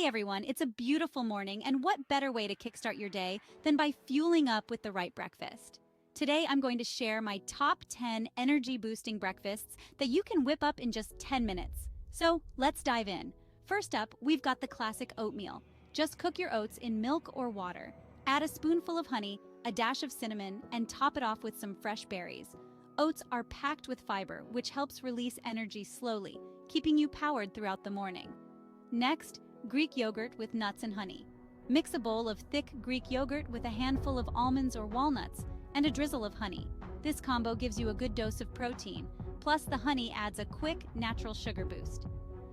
Hey everyone, it's a beautiful morning, and what better way to kickstart your day than by fueling up with the right breakfast? Today, I'm going to share my top 10 energy boosting breakfasts that you can whip up in just 10 minutes. So let's dive in. First up, we've got the classic oatmeal. Just cook your oats in milk or water. Add a spoonful of honey, a dash of cinnamon, and top it off with some fresh berries. Oats are packed with fiber, which helps release energy slowly, keeping you powered throughout the morning. Next, Greek yogurt with nuts and honey. Mix a bowl of thick Greek yogurt with a handful of almonds or walnuts and a drizzle of honey. This combo gives you a good dose of protein, plus the honey adds a quick, natural sugar boost.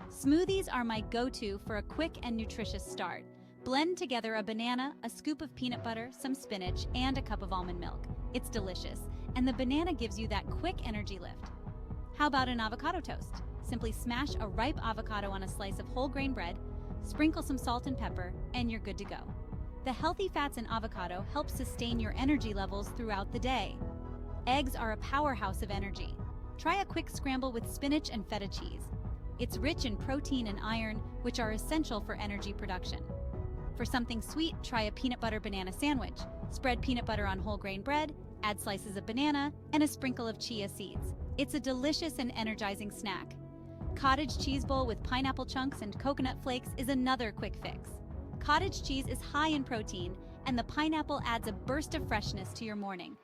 Smoothies are my go-to for a quick and nutritious start. Blend together a banana, a scoop of peanut butter, some spinach, and a cup of almond milk. It's delicious, and the banana gives you that quick energy lift. How about an avocado toast? Simply smash a ripe avocado on a slice of whole grain bread, sprinkle some salt and pepper, and you're good to go. The healthy fats in avocado help sustain your energy levels throughout the day. Eggs are a powerhouse of energy. Try a quick scramble with spinach and feta cheese. It's rich in protein and iron, which are essential for energy production. For something sweet, try a peanut butter banana sandwich. Spread peanut butter on whole grain bread, add slices of banana, and a sprinkle of chia seeds. It's a delicious and energizing snack. Cottage cheese bowl with pineapple chunks and coconut flakes is another quick fix. Cottage cheese is high in protein, and the pineapple adds a burst of freshness to your morning.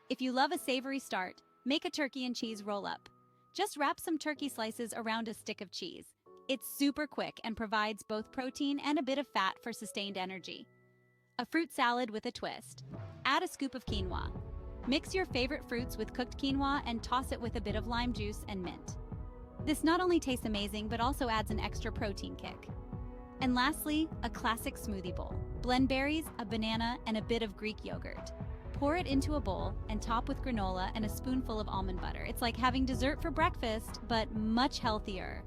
If you love a savory start, make a turkey and cheese roll-up. Just wrap some turkey slices around a stick of cheese. It's super quick and provides both protein and a bit of fat for sustained energy. A fruit salad with a twist. Add a scoop of quinoa. Mix your favorite fruits with cooked quinoa and toss it with a bit of lime juice and mint. This not only tastes amazing, but also adds an extra protein kick. And lastly, a classic smoothie bowl. Blend berries, a banana, and a bit of Greek yogurt. Pour it into a bowl and top with granola and a spoonful of almond butter. It's like having dessert for breakfast, but much healthier.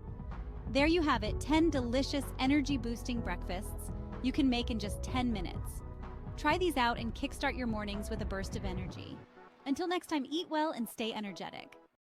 There you have it, 10 delicious energy-boosting breakfasts you can make in just 10 minutes. Try these out and kickstart your mornings with a burst of energy. Until next time, eat well and stay energetic.